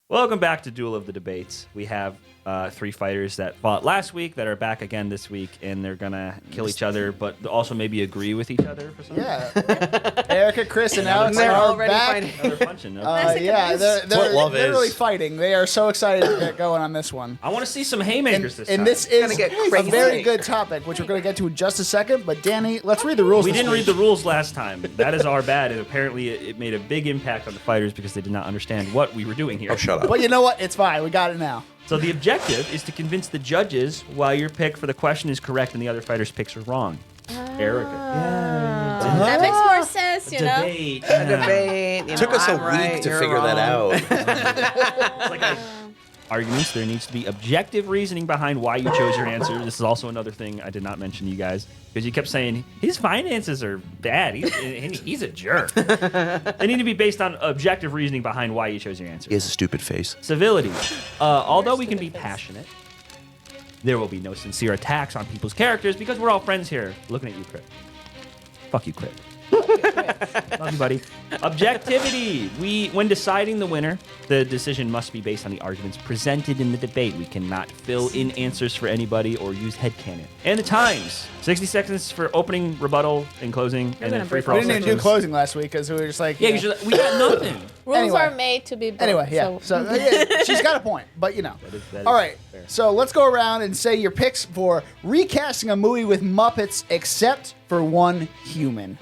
Welcome back to Duel of the Debates. We have three fighters that fought last week that are back again this week, and they're gonna kill each other, but also maybe agree with each other for something. Yeah. Erica, Chris, and Alex They're are already back. fighting. Another punching. Yeah, they're love is. literally fighting. They are so excited to get going on this one. I want to see some haymakers this time. And this is gonna get a crazy. very good topic, which we're going to get to in just a second. But Danny, let's read the rules. We this didn't week. read the rules last time. That is our bad, and apparently it made a big impact on the fighters because they did not understand what we were doing here. Oh, shut up. But you know what? It's fine. We got it now. So the objective is to convince the judges why your pick for the question is correct and the other fighters' picks are wrong. Erica. That makes more sense, you know? Debate. A debate. You Took know, us a I'm right, week to you're figure that wrong. out. It's like arguments. There needs to be objective reasoning behind why you chose your answer. This is also another thing I did not mention to you guys because you kept saying his finances are bad. He's a jerk. They need to be based on objective reasoning behind why you chose your answer. He has a stupid face. Civility. Although we can be passionate, there will be no sincere attacks on people's characters because we're all friends here. Looking at you, Crit. Fuck you, Crit. Love you, buddy. Objectivity. When deciding the winner, the decision must be based on the arguments presented in the debate. We cannot fill in answers for anybody or use headcanon. And the times. 60 seconds for opening, rebuttal, and closing, and then free for We all didn't even do sections. closing last week because we were just like, Yeah, we got nothing. Rules Anyway. are made to be broken. Anyway, yeah. So yeah, she's got a point, but you know. That is All right. fair. So let's go around and say your picks for recasting a movie with Muppets, except for one human.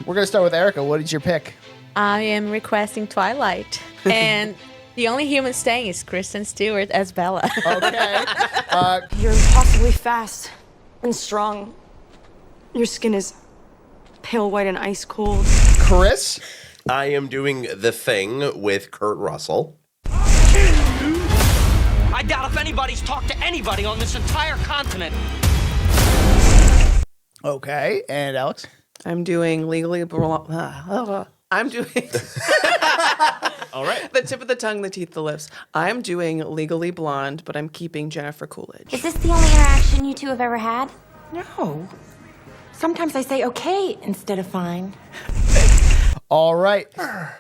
We're gonna start with Erica. What is your pick? I am requesting Twilight. And the only human staying is Kristen Stewart as Bella. Okay. You're impossibly fast and strong. Your skin is pale white and ice cold. Chris. I am doing The Thing with Kurt Russell. I doubt if anybody's talked to anybody on this entire continent. Okay. And Alex. I'm doing Legally Blonde. I'm doing All right. the tip of the tongue, the teeth, the lips. I'm doing Legally Blonde, but I'm keeping Jennifer Coolidge. Is this the only interaction you two have ever had? No. Sometimes I say okay instead of fine. All right.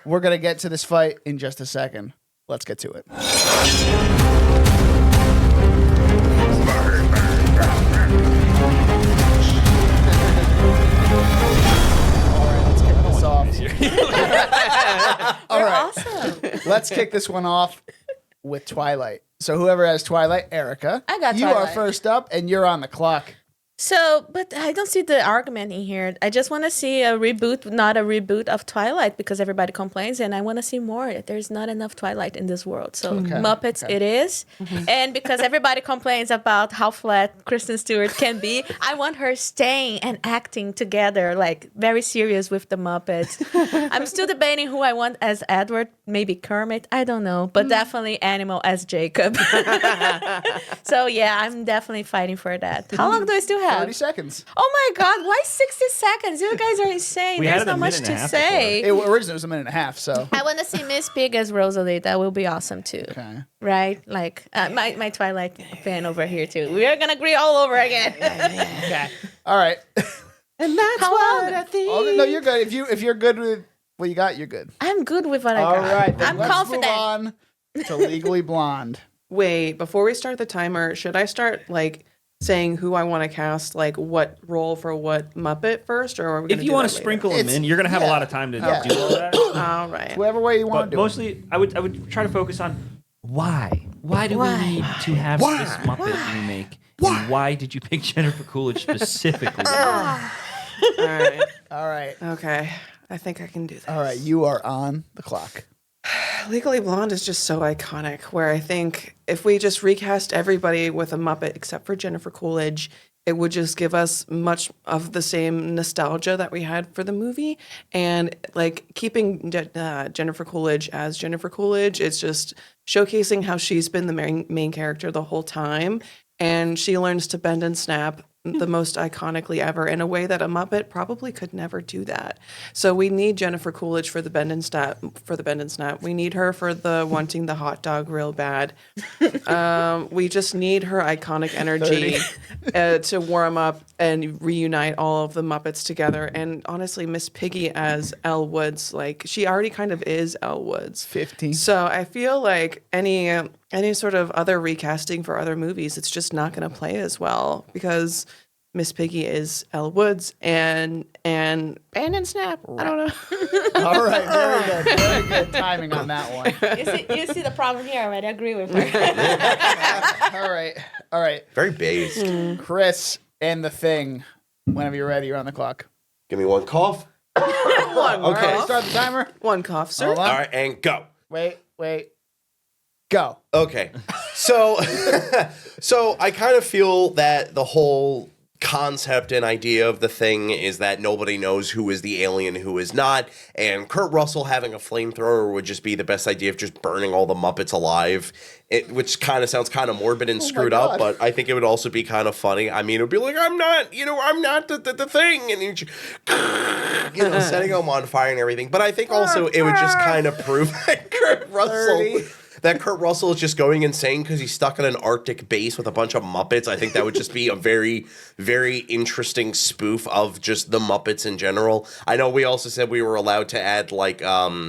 We're gonna get to this fight in just a second. Let's get to it. All right. Awesome. Let's kick this one off with Twilight. So whoever has Twilight, Erica. I got You are Twilight. first up, and you're on the clock. So, but I don't see the argument in here. I just want to see a reboot, not a reboot of Twilight, because everybody complains, and I want to see more. There's not enough Twilight in this world. So, Muppets it is. And because everybody complains about how flat Kristen Stewart can be, I want her staying and acting together, like very serious with the Muppets. I'm still debating who I want as Edward, maybe Kermit, I don't know, but definitely Animal as Jacob. So, yeah, I'm definitely fighting for that. How long do I still have? 30 seconds. Oh my God! Why 60 seconds? You guys are insane. We had There's it a not much minute to and a half say. Originally it was a minute and a half, so. I want to see Miss Pig as Rosalie. That will be awesome too. Okay. Right? Like my Twilight fan over here too. We are gonna agree all over again. Okay. All right. And that's How what long? I think. Oh, no, you're good. If you're good with what you got, you're good. I'm good with what I All got. right. Then I'm let's confident. move on to Legally Blonde. Wait, before we start the timer, should I start like saying who I want to cast, like what role for what Muppet first, or are we? If you want to sprinkle them It's- in, you're going to have a yeah. lot of time to Yeah. do all that. All right. Whatever way you But want to do it. mostly, I would try to focus on why. Why do we need to have this Muppet remake? And why did you pick Jennifer Coolidge specifically? All right. All right. Okay. I think I can do this. All right. You are on the clock. Legally Blonde is just so iconic, where I think if we just recast everybody with a Muppet except for Jennifer Coolidge, it would just give us much of the same nostalgia that we had for the movie. And like keeping Jennifer Coolidge as Jennifer Coolidge, it's just showcasing how she's been the main character the whole time. And she learns to bend and snap the most iconically ever in a way that a Muppet probably could never do that. So we need Jennifer Coolidge for the Bend and Snap. We need her for the wanting the hot dog real bad. We just need her iconic energy to warm up and reunite all of the Muppets together. And honestly, Miss Piggy as Elle Woods, like she already kind of is Elle Woods. 15. So I feel like any sort of other recasting for other movies, it's just not going to play as well because Miss Piggy is Elle Woods and Band and Snap. I don't know. All right, very good. Very good timing on that one. You see the problem here already. I agree with her. All right. Very based. Chris and the Thing. Whenever you're ready, you're on the clock. Give me one cough. Okay, start the timer. One cough, sir. Hold on. All right, and go. Wait. Go. Okay. So so I kind of feel that the whole concept and idea of the Thing is that nobody knows who is the alien, who is not, and Kurt Russell having a flamethrower would just be the best idea of just burning all the Muppets alive, which kind of sounds kind of morbid and screwed up, but I think it would also be kind of funny. I mean, it would be like, I'm not the Thing, and setting them on fire and everything. But I think also it would just kind of prove that Kurt Russell is just going insane because he's stuck in an Arctic base with a bunch of Muppets. I think that would just be a very, very interesting spoof of just the Muppets in general. I know we also said we were allowed to add like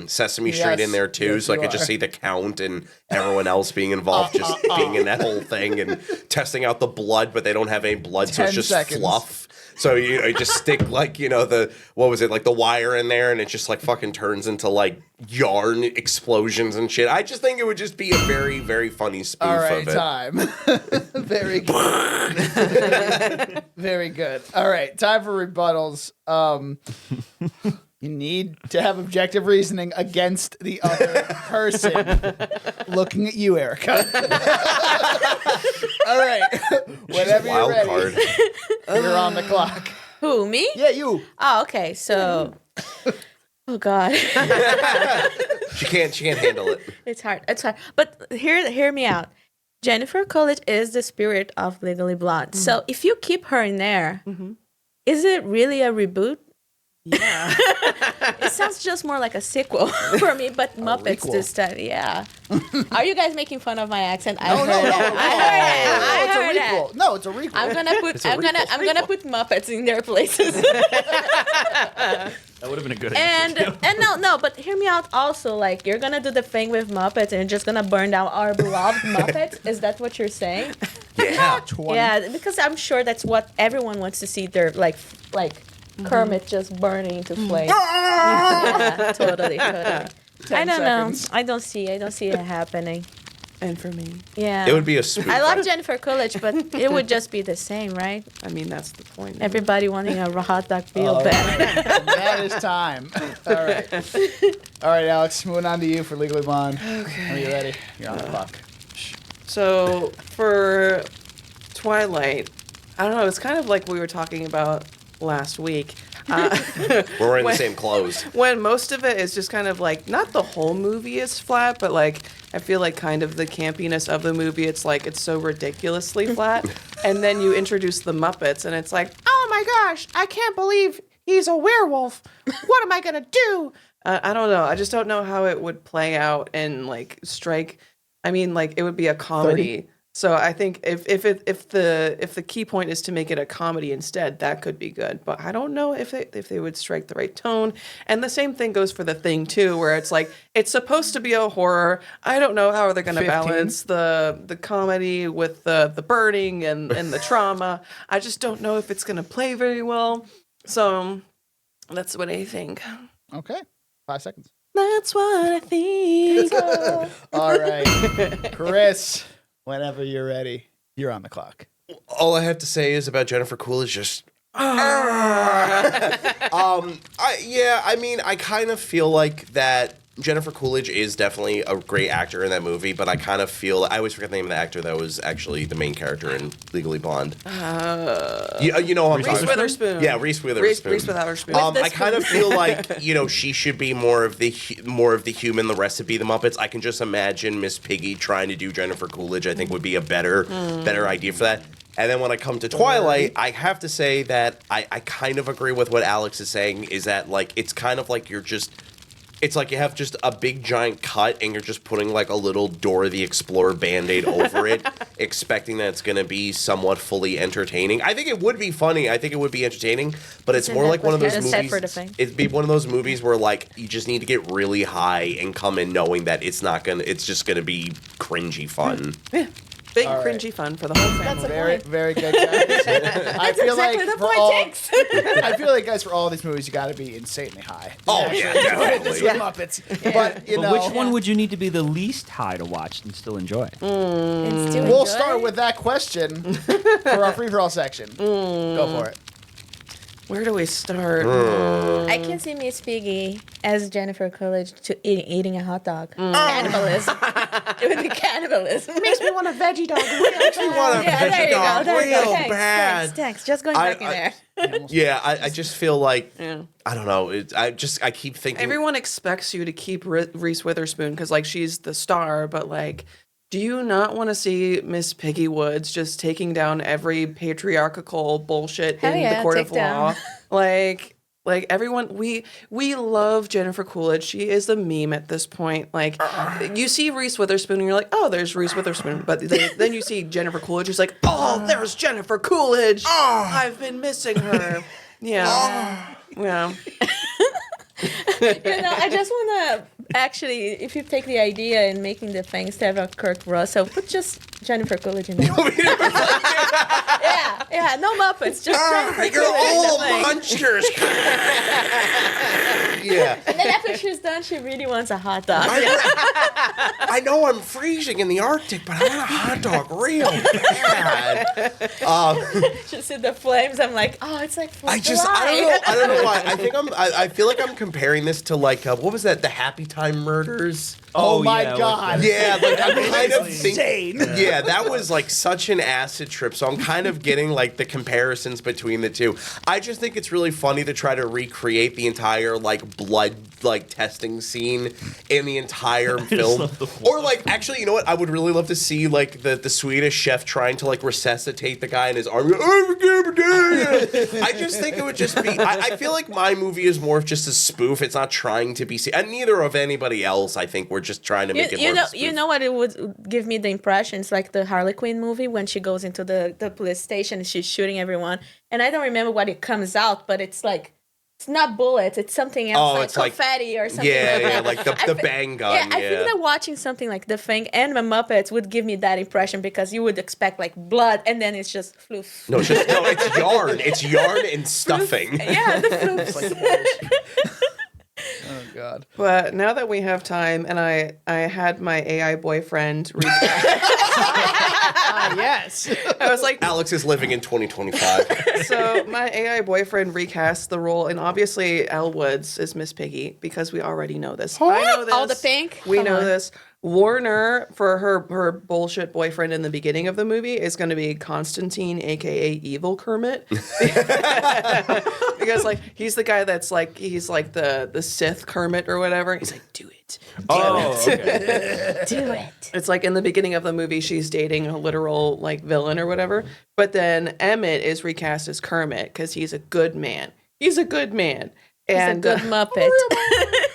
Sesame Street in there too, so I could just see the Count and everyone else being involved, just being in that whole thing and testing out the blood, but they don't have any blood, so it's just fluff. So you just stick like, the wire in there and it just like fucking turns into like yarn explosions and shit. I just think it would just be a very, very funny spoof of it. Time. Very good. Very good. All right, time for rebuttals. You need to have objective reasoning against the other person. Looking at you, Erica. All right. Whenever you're ready, card. You're on the clock. Who, me? Yeah, you. Oh, okay. So, oh God, She can't handle it. it's hard. But hear me out. Jennifer Coolidge is the spirit of Legally Blonde. Mm-hmm. So if you keep her in there, is it really a reboot? Yeah. It sounds just more like a sequel for me, but Muppets this time. Yeah. Are you guys making fun of my accent? I heard it. I heard it. No, it's a requel. I'm gonna put Muppets in their places. That would have been a good answer. And no, but hear me out also. Like, you're gonna do the thing with Muppets and you're just gonna burn down our beloved Muppets. Is that what you're saying? Yeah. Yeah, because I'm sure that's what everyone wants to see. They're like Kermit just burning into flames. Yeah, totally. I don't know. I don't see it happening. And for me, Yeah. It would be a spoof. I love Jennifer Coolidge, but it would just be the same, right? I mean, that's the point. Everybody wanting a hot dog real bad. That is time. All right, Alex. Moving on to you for Legally Blonde. Okay. Are you ready? You're on the clock. So for Twilight, I don't know. It's kind of like we were talking about last week. We're wearing the same clothes. When most of it is just kind of like, not the whole movie is flat, but like, I feel like kind of the campiness of the movie, it's like, it's so ridiculously flat. And then you introduce the Muppets and it's like, oh my gosh, I can't believe he's a werewolf. What am I going to do? I don't know. I just don't know how it would play out and like strike. I mean, like it would be a comedy. 30? So I think if the key point is to make it a comedy instead, that could be good. But I don't know if they would strike the right tone. And the same thing goes for The Thing too, where it's like it's supposed to be a horror. I don't know how they're going to balance the comedy with the burning and the trauma. I just don't know if it's going to play very well. So that's what I think. Okay. 5 seconds. That's what I think. All right. Chris, whenever you're ready, you're on the clock. All I have to say is about Jennifer Coolidge just I mean, I kind of feel like that Jennifer Coolidge is definitely a great actor in that movie, but I kind of feel I always forget the name of the actor that was actually the main character in Legally Blonde. You know who I'm talking about? Reese Witherspoon. Yeah, Reese Witherspoon. Reese Witherspoon. I kind of feel like she should be more of the human. The rest would be the Muppets. I can just imagine Miss Piggy trying to do Jennifer Coolidge. I think would be a better idea for that. And then when I come to Twilight, I have to say that I kind of agree with what Alex is saying, is that, like, it's kind of like it's like you have just a big giant cut and you're just putting like a little Dora the Explorer Band-Aid over it, expecting that it's going to be somewhat fully entertaining. I think it would be funny. I think it would be entertaining, but it's more like one of those movies. It'd be one of those movies where like you just need to get really high and come in knowing that it's just going to be cringy fun. Yeah. Big cringy fun for the whole family. Very good, guys. I feel exactly like the point I feel like, guys, for all these movies, you got to be insanely high. Oh, yeah, definitely. This with Muppets. But, you know. Which one would you need to be the least high to watch and still enjoy? We'll start with that question for our free-for-all section. Go for it. Where do we start? I can see Miss Piggy as Jennifer Coolidge eating a hot dog. Cannibalism. It would be cannibalism. Makes me want a veggie dog. Makes me want a veggie dog real bad. Thanks. Just going back in there. Yeah, I just feel like, I don't know. I keep thinking. Everyone expects you to keep Reese Witherspoon because, like, she's the star, but, like, do you not want to see Miss Piggy Woods just taking down every patriarchal bullshit in the court of law? Like everyone, we love Jennifer Coolidge. She is the meme at this point. Like, you see Reese Witherspoon and you're like, oh, there's Reese Witherspoon. But then you see Jennifer Coolidge. It's like, oh, there's Jennifer Coolidge. I've been missing her. Yeah. Yeah. I just want to actually, if you take the idea and making the thing instead of Kurt Russell, put just Jennifer Coolidge in there. yeah, no Muppets, just Jennifer you're Coolidge. all monsters. Yeah. And then after she's done, she really wants a hot dog. I know I'm freezing in the Arctic, but I want a hot dog real bad. Just see the flames. I'm like, oh, it's like I don't know why. I feel like I'm comparing this to like what was that? The Happy Time Murders. Oh my God! Yeah, like I'm kind of thinking. Yeah, that was like such an acid trip. So I'm kind of getting like the comparisons between the two. I just think it's really funny to try to recreate the entire like blood like testing scene in the entire film. Or like actually, you know what? I would really love to see like the Swedish chef trying to like resuscitate the guy in his arm. I just think it would just be. I feel like my movie is more of just a spoof. It's not trying to be. And neither of anybody else. I think we're just trying to make it more. You know what it would give me the impression? It's like the Harley Quinn movie when she goes into the police station and she's shooting everyone. And I don't remember what it comes out, but it's like it's not bullets. It's something else, like confetti or something. Yeah, like the bang gun. Yeah, I think that watching something like The Thing and the Muppets would give me that impression because you would expect like blood and then it's just floof. No, it's yarn. It's yarn and stuffing. Yeah, the floofs. Oh God! But now that we have time, and I had my AI boyfriend recast. Yes. I was like, Alex is living in 2025. So my AI boyfriend recast the role, and obviously Elle Woods is Miss Piggy because we already know this. I know this. All the pink. We know this. Warner, for her bullshit boyfriend in the beginning of the movie, is going to be Constantine, aka Evil Kermit, because like he's the guy that's like he's like the Sith Kermit or whatever. He's like, do it, Okay. Do it. It's like in the beginning of the movie, she's dating a literal like villain or whatever. But then Emmett is recast as Kermit because he's a good man. He's a good man. And he's a good Muppet.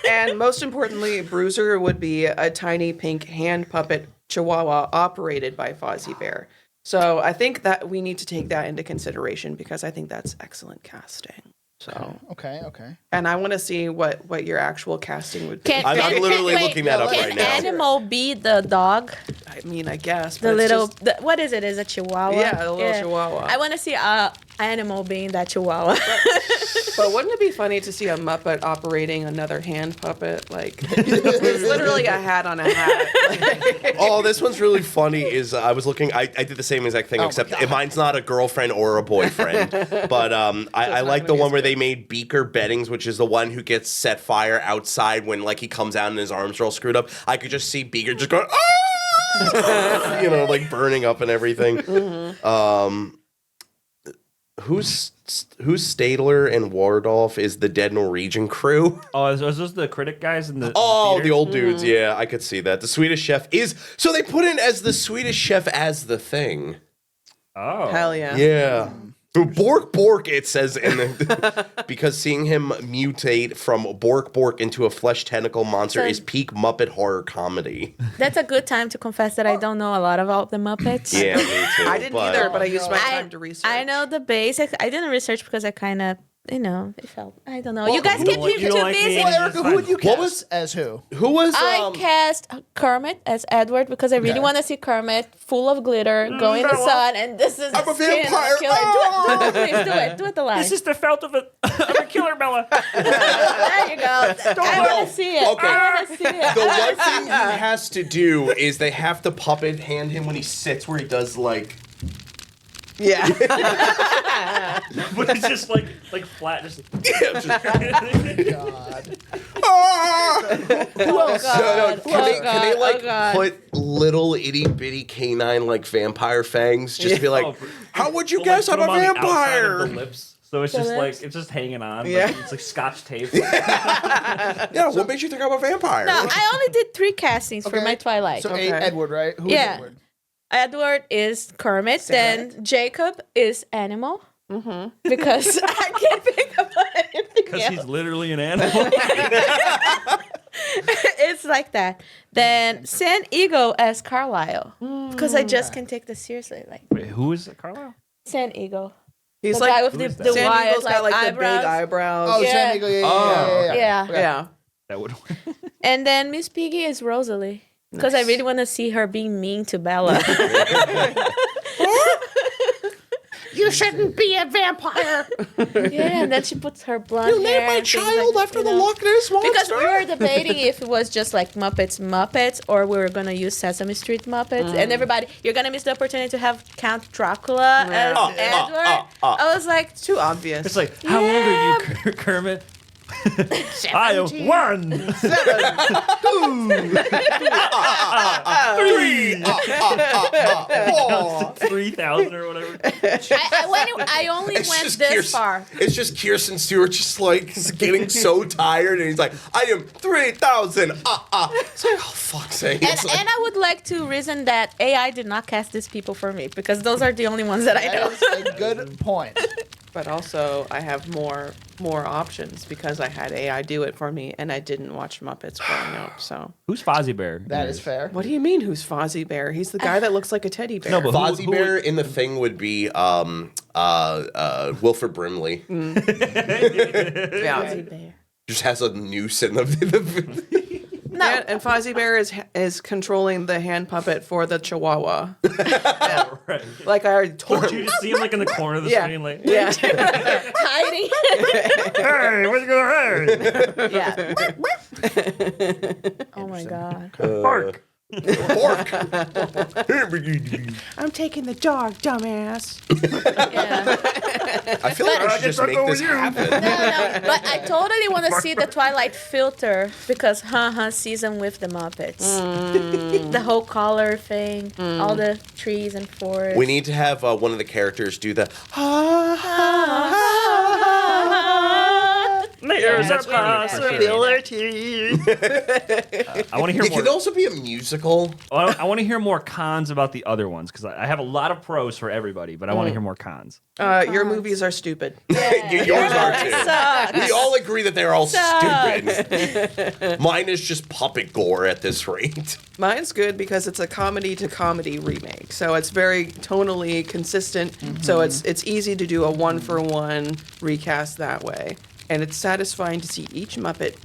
And most importantly, Bruiser would be a tiny pink hand puppet chihuahua operated by Fozzie Bear. So I think that we need to take that into consideration because I think that's excellent casting. So Okay. and I want to see what your actual casting would be. I'm literally looking that up right now. Can Animal be the dog? I mean, I guess The but it's little, just- what is it? Is a chihuahua? Yeah, a little chihuahua. I want to see Animal being that chihuahua. But wouldn't it be funny to see a Muppet operating another hand puppet? Like it's literally a hat on a hat. Oh, this one's really funny. Is I was looking. I did the same exact thing, except mine's not a girlfriend or a boyfriend. But I like the one where they made Beaker Beddings, which is the one who gets set fire outside when like he comes out and his arms are all screwed up. I could just see Beaker just going, ah! You know, like burning up and everything. Mm-hmm. Who's Stadler and Wardolph is the Dead Norwegian crew? Oh, are those the critic guys in the? The old dudes. Yeah, I could see that. The Swedish Chef is so they put in as the Swedish Chef as the Thing. Oh. Hell yeah. Yeah. Bork, it says in the because seeing him mutate from Bork into a flesh tentacle monster So- is peak Muppet horror comedy. That's a good time to confess that I don't know a lot about the Muppets. Yeah, me too. I didn't either, but I used my time to research. I know the basics. I didn't research because I kind of, it felt, I don't know. You guys you keep don't like- me you too don't like busy. me. Well, Erica, who would you What cast was- as who? Who was I cast Kermit as Edward because I really want to see Kermit full of glitter, go in the sun, and this is I'm the a skin of vampire. killer. Do it, please do it. Do it the line. This is the felt of a killer, Bella. There you go. I want to see it. Okay. I want to see it. the one thing he has to do is they have to puppet hand him when he sits where he does like Yeah. But it's just like flat. Just God. Oh, God. Can they like Oh, God. put little itty bitty canine like vampire fangs? Just be like, Oh, how would you Well, guess like, I'm put a 'em on the outside of vampire? the lips. So it's The just lips? like it's just hanging on. Yeah. Like, it's like Scotch tape. Yeah, what makes you think I'm a vampire? No, I only did 3 castings for Okay. my Twilight. So Okay. Edward, right? Who is Yeah. Edward? Edward is Kermit, then Jacob is Animal. Because I can't think of anything Because else. he's literally an animal. It's like that. Then San Ego as Carlisle. Because I just can take this seriously. Like Wait, who is Carlisle? San Ego. He's The like guy with who is the that? San wide Diego's got like the eyebrows. big eyebrows. Oh, Yeah. San Diego. Yeah. Yeah. Okay. Yeah. That would work. And then Miss Piggy is Rosalie. Because I really want to see her being mean to Bella. You shouldn't be a vampire. Yeah, and then she puts her blonde hair. and things like, you know. Loch Ness monster. Because we were debating if it was just like Muppets, or we were gonna use Sesame Street Muppets, and everybody, you're gonna miss the opportunity to have Count Dracula as Edward. I was like, Too obvious. It's like, how old are you, Kermit? I am 1, 2, 3,000 or whatever. I only It's went just this far. It's just Kirsten Stewart just like getting so tired, and he's like, I am 3,000. It's like, oh fuck's sake. And, It's like- and I would like to reason that AI did not cast these people for me because those are the only ones that I know. That is a good point. But also, I have more options because I had AI do it for me, and I didn't watch Muppets growing up. So, Who's Fozzie Bear? That is fair. what do you mean? Who's Fozzie Bear? He's the guy that looks like a teddy bear. No, but Fozzie who Bear would- in the thing would be Wilford Brimley. yeah. Just has a noose in the No, And Fozzie Bear is controlling the hand puppet for the Chihuahua. Right. Like I already told You you. just see him like in the corner of the Yeah. screen, like, Yeah. hiding. hey, what's going on? Yeah. Oh my god. Bark. Bork. I'm taking the dog, dumbass. Yeah. I feel like I should just make this happen. No, but I totally want to see the Twilight filter because season with the Muppets. The whole color thing, all the trees and forests. We need to have one of the characters do the. There's a possibility. I want to hear It more. can also be a musical. I want to hear more cons about the other ones because I have a lot of pros for everybody, but I want to hear more cons. Your movies are stupid. Yours are too. Sucks. We all agree that they're all Sucks. stupid. Mine is just puppet gore at this rate. Mine's good because it's a comedy to comedy remake, so it's very tonally consistent. So it's easy to do a 1-for-1 recast that way, and it's satisfying to see each Muppet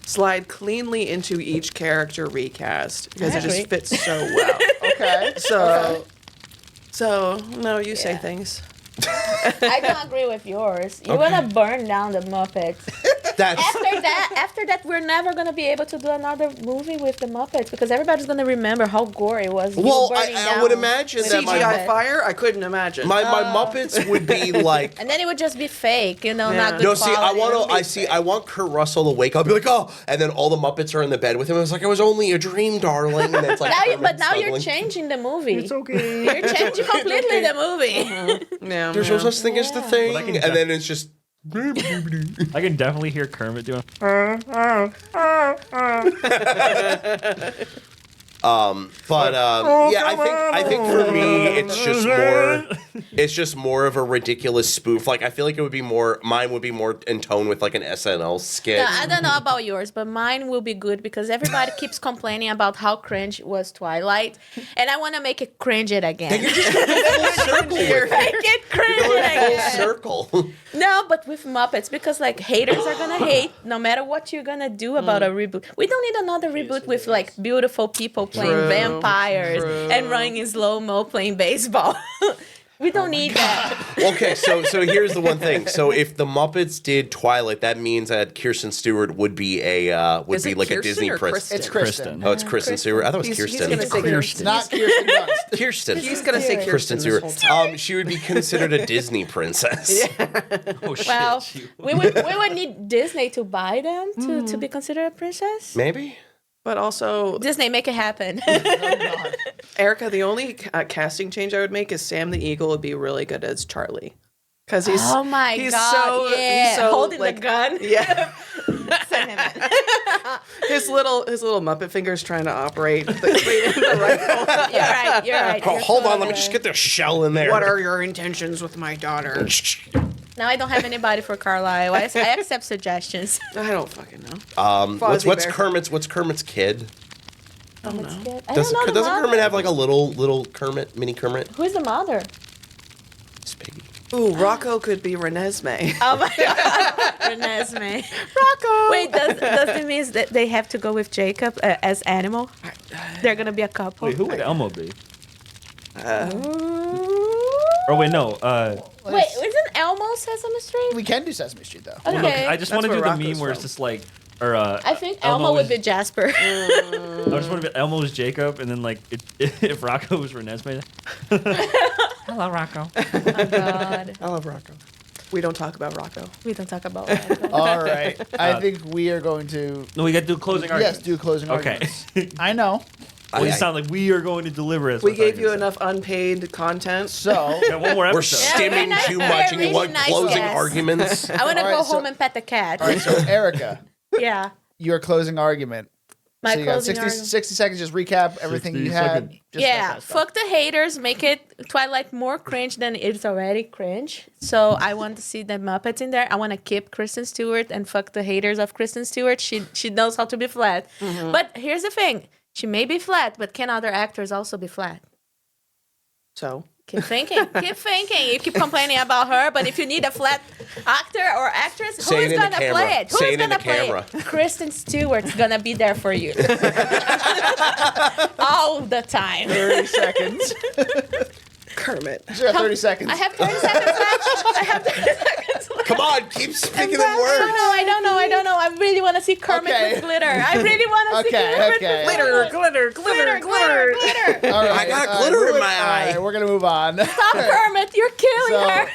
slide cleanly into each character recast because it just fits so well. Okay. So no, you say Yeah. things. I don't agree with yours. You want to burn down the Muppets. That's After that, we're never gonna be able to do another movie with the Muppets because everybody's gonna remember how gory it was. you well. burning I down would imagine that CGI Muppet. fire? I couldn't imagine. my Muppets would be like. And then it would just be fake, not good No, see, I quality. want to. I want Kurt Russell to wake up, and be like, oh, and then all the Muppets are in the bed with him. I was like, it was only a dream, darling. And it's like, But now you're snuggling. changing the movie. It's okay. You're changing completely the movie. Yeah, There's no such thing as the thing, Well, I can and then it's just. I can definitely hear Kermit doing. I think for me it's just more of a ridiculous spoof. Like I feel like mine would be more in tone with like an SNL skit. No, I don't know about yours, but mine will be good because everybody keeps complaining about how cringe was Twilight, and I want to make it cringe it again. You're just going full circle with it. Make it cringe Full it again. circle. No, but with Muppets, because like haters are gonna hate no matter what you're gonna do about a reboot. We don't need another reboot with like beautiful people playing vampires and running in slow-mo playing baseball. We don't need that. Okay, so here's the one thing. So if the Muppets did Twilight, that means that Kirsten Stewart would be a Disney princess. It's Kristen. Oh, it's Kristen Stewart. I thought it was Kirsten. He's gonna say It's not Kirsten Dunst. Kirsten. He's gonna say Kristen Kirsten this whole Stewart. time. She would be considered a Disney princess. Oh shit. Well, we would need Disney to buy them to be considered a princess. Maybe. But also, Disney, make it happen. Erica, the only casting change I would make is Sam the Eagle would be really good as Charlie. Because he's Oh my he's God! he's so holding like, the gun. Yeah, Send him in. his little Muppet fingers trying to operate the rifle. You're right. Oh, You're hold on, totally let me just right. get the shell in there. What are your intentions with my daughter? Now I don't have anybody for Carlisle. I accept suggestions. I don't fucking know. What's Fozzie Bear. Kermit's kid? I don't know. Doesn't Kermit have like a little Kermit, mini Kermit? Who's the mother? It's Piggy. Ooh, Rocco could be Renesmee. Oh my God, Renesmee. Rocco. Wait, does it mean that they have to go with Jacob as animal? They're gonna be a couple. Wait, who would Elmo be? Or wait, no. Wait, isn't Elmo Sesame Street? We can do Sesame Street though. Well, no, Okay. I just That's want to do where the meme Rocco's where it's from. just like, or I think Elmo would be Jasper. I just want to be Elmo was Jacob, and then like if Rocco was Renesmee. Hello, Rocco. Oh my God. I love Rocco. We don't talk about Rocco. We don't talk about Rocco. All right. I think we are going to No, we got to do closing arguments. yes do closing Okay. arguments. I know. Well, you sound like we are going to deliver this. We gave you enough unpaid content. So Yeah, one more We're episode. stimming nice- too much, and you really want nice closing guess. arguments. I want to All go right, so- home and pet the cat. all right. So Erica, Yeah. your closing argument. My So you got closing 60, argument. 60 seconds. Just recap everything 60 you had. seconds. Just that Yeah, kind of stuff. fuck the haters. Make it Twilight more cringe than it's already cringe. So I want to see the Muppets in there. I want to keep Kristen Stewart and fuck the haters of Kristen Stewart. She knows how to be flat. But here's the thing: she may be flat, but can other actors also be flat? So Keep thinking. Keep thinking. You keep complaining about her, but if you need a flat actor or actress, Say who's it in the gonna camera. play it? Say Who's it in gonna the play camera. it? Kristen Stewart's gonna be there for you all the time. 30 seconds. Kermit. You got 30 seconds. I have 30 seconds left. I have 30 seconds left. Come on, keep speaking the I words. don't know. I really want to see Kermit Okay. with glitter. I really want to see Okay, Kermit okay. with Glitter. glitter. All right, I got all right, glitter in moving- my all eye. right, we're gonna move on. Stop, Kermit. You're killing So- her.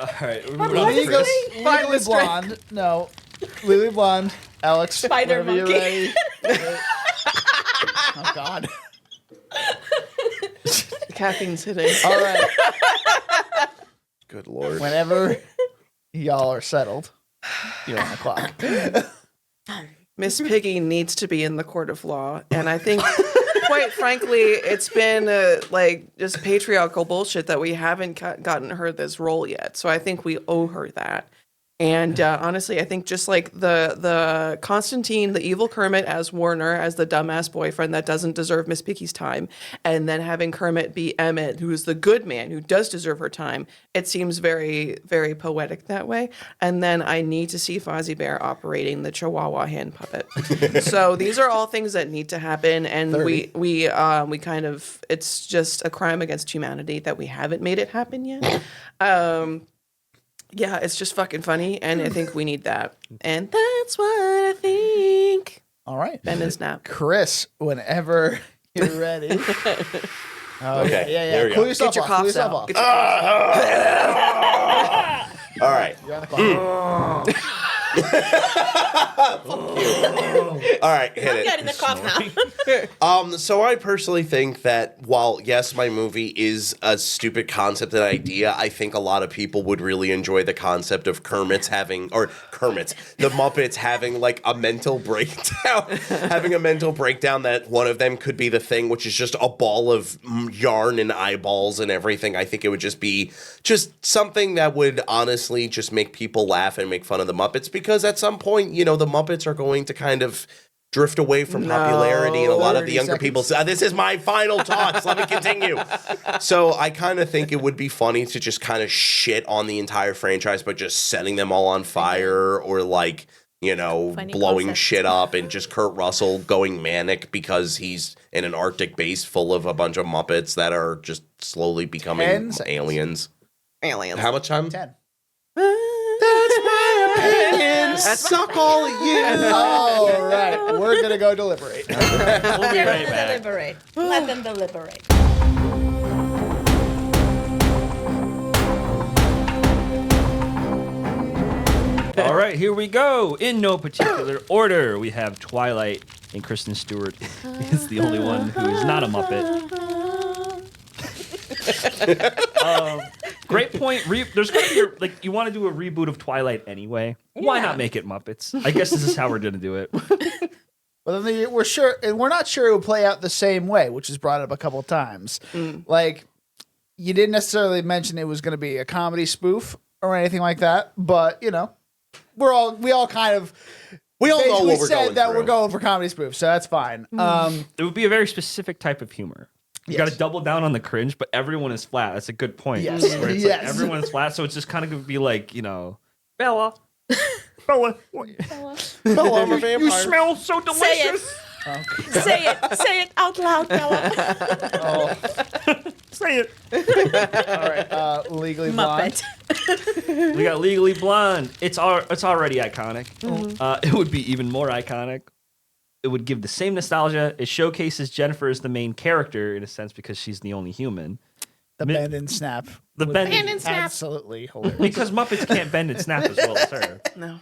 All right. we're moving on to Legally, Chris. legally blonde. No, legally blonde. Alex, Spider whenever monkey. you're ready. Oh God. Caffeine's hitting. All right. Good Lord. Whenever y'all are settled, you're on the clock. Miss Piggy needs to be in the court of law, and I think, quite frankly, it's been like just patriarchal bullshit that we haven't gotten her this role yet. So I think we owe her that. And honestly, I think just like the Constantine, the evil Kermit as Warner, as the dumbass boyfriend that doesn't deserve Miss Piggy's time, and then having Kermit be Emmett, who is the good man who does deserve her time, it seems very, very poetic that way. And then I need to see Fozzie Bear operating the Chihuahua hand puppet. So these are all things that need to happen, and we kind of, it's just a crime against humanity that we haven't made it happen yet. Yeah, it's just fucking funny, and I think we need that. And that's what I think. All right. Ben is nap. Chris, whenever you're ready. Oh, Okay, yeah. there we Cool go. yourself Get your off. Cool coughs yourself out. off. Get your coughs out. All right. You're on the clock. All right, hit I'm it. getting the cough now. So I personally think that while, yes, my movie is a stupid concept and idea, I think a lot of people would really enjoy the concept of the Muppets having like a mental breakdown, having a mental breakdown that one of them could be the Thing, which is just a ball of yarn and eyeballs and everything. I think it would just be just something that would honestly just make people laugh and make fun of the Muppets, because at some point, you know, the Muppets are going to kind of drift away from popularity, and a lot of the younger people say, this is my final thoughts, let me continue. So I kind of think it would be funny to just kind of shit on the entire franchise by just setting them all on fire, or like, you know, Funny blowing concept. shit up, and just Kurt Russell going manic because he's in an Arctic base full of a bunch of Muppets that are just slowly becoming 10 seconds. aliens. Aliens. How much time? 10. That's my opinion. Suck all of you. All right, we're gonna go deliberate. We'll be Let right them back. deliberate. Let them deliberate. All right, here we go. In no particular order, we have Twilight, and Kristen Stewart is the only one who is not a Muppet. Great point. There's going to be like, you want to do a reboot of Twilight anyway. Why not make it Muppets? I guess this is how we're going to do it. But then we're not sure it would play out the same way, which is brought up a couple times. Like, you didn't necessarily mention it was going to be a comedy spoof or anything like that, but you know, we all kind of We all know basically what we're said going that through. we're going for comedy spoof, so that's fine. It would be a very specific type of humor. You got to double down on the cringe, but everyone is flat. That's a good point. Yes. Where it's Yes. like everyone is flat, so it's just kind of going to be like, you know, Bella. Bella, Bella, I'm a vampire. you smell so delicious. Say it out loud, Bella. Say it. All right, Legally Blonde. Muppet. We got Legally Blonde. It's already iconic. It would be even more iconic. It would give the same nostalgia. It showcases Jennifer as the main character in a sense because she's the only human. The bend and snap. The would bend be and snap. Absolutely hilarious. Because Muppets can't bend and snap as well as her. No.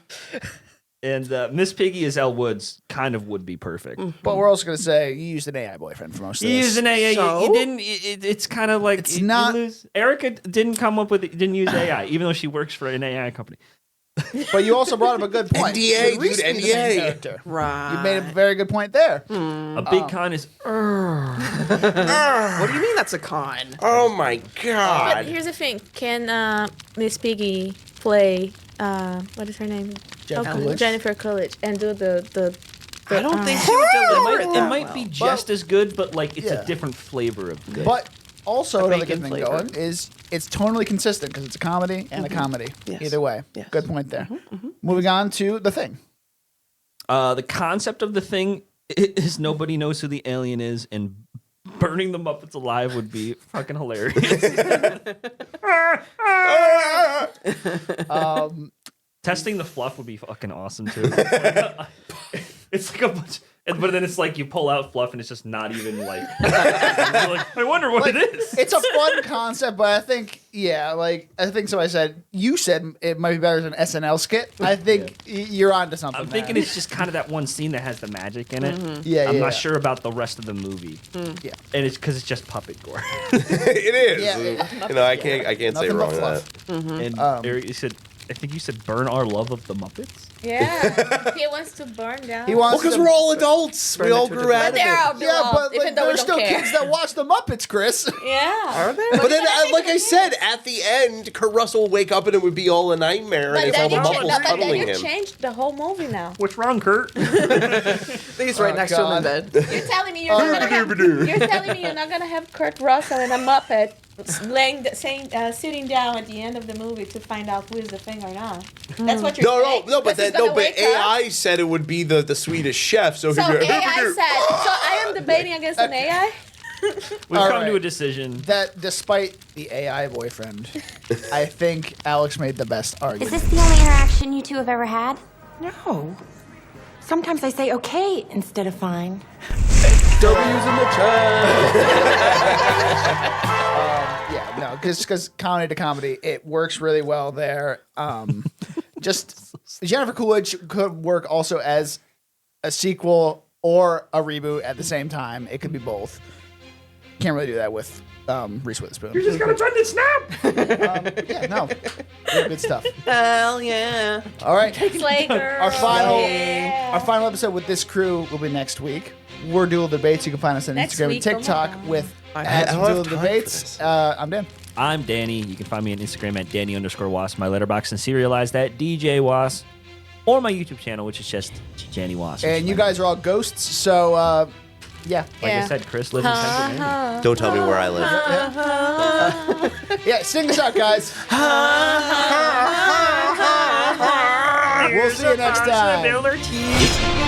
And Miss Piggy as Elle Woods kind of would be perfect. But we're also going to say you used an AI boyfriend for most of You this. use an AI. So? You didn't. It's kind of like It's you not- lose. Erica didn't come up with it. Didn't use AI, even though she works for an AI company. But you also brought up a good point. NDA, Should Reese dude, be the main NDA. character? Right. You made a very good point there. A big con is. What do you mean that's a con? Oh my But god. here's the thing: can Miss Piggy play? What is her name? Coolidge? Jennifer Coolidge, and do the I don't think she would deliver It might be just as good, but like it's Yeah. a different flavor of good. But also another bacon good thing flavor. going is it's tonally consistent because it's a comedy and a comedy. Yes. Either way. Yes. Good point there. Moving on to The Thing. The concept of the thing is nobody knows who the alien is, and burning the Muppets alive would be fucking hilarious. Testing the fluff would be fucking awesome too. It's like a bunch, but then it's like you pull out fluff and it's just not even like. You're like, I wonder what it is. It's a fun concept, but I think, so. You said it might be better than an SNL skit. I think you're onto something. I'm thinking man. it's just kind of that one scene that has the magic in it. Yeah, I'm yeah. not sure about the rest of the movie. Yeah. And it's because it's just puppet gore. It is. Yeah. You know, I can't say Nothing wrong but with fluff. that. And Eric, I think you said burn our love of the Muppets. yeah. He wants to burn down. He Well, wants because to- we're all adults. We all grew out But of they're all it. Yeah, beloved, but even like, though we there's don't still care. kids that watch the Muppets, Chris. Yeah. Are there? But then, like I said, at the end, Kurt Russell would wake up and it would be all a nightmare, and But it's all then, the you, Muppets but then cuddling you him. changed the whole movie now. What's wrong, Kurt? He's right next to him in God. bed. You're telling me you're not gonna have Kurt Russell and a Muppet sitting down at the end of the movie to find out who is the thing or not. That's what you're saying. No, but 'Cause he's then, gonna wake up. AI said it would be the Swedish chef, so So he'd be AI said. So I am debating against an AI. We've All come to right. a decision. That despite the AI boyfriend, I think Alex made the best Is argument. this the only interaction you two have ever had? No. Sometimes I say okay instead of fine. W's in the chat. Yeah, no, because comedy to comedy, it works really well there. just Jennifer Coolidge could work also as a sequel or a reboot at the same time. It could be both. Can't really do that with Reese Witherspoon. You're just gonna turn the snap. Yeah, no, good stuff. Hell yeah. All right, Slay girl. our final episode with this crew will be next week. We're Duel Debates. You can find us on Next Instagram week, and oh my TikTok God. with I don't have Duel time for Debates. this. I'm Dan. I'm Danny. You can find me on Instagram at Danny_Was, my letterbox, and serialized at DJ Was, or my YouTube channel, which is just Danny Was. And you guys are all ghosts, so yeah. Like I said, Chris lives in Pennsylvania. Don't tell me where I live. Yeah, sing this out, guys. We'll see you next time.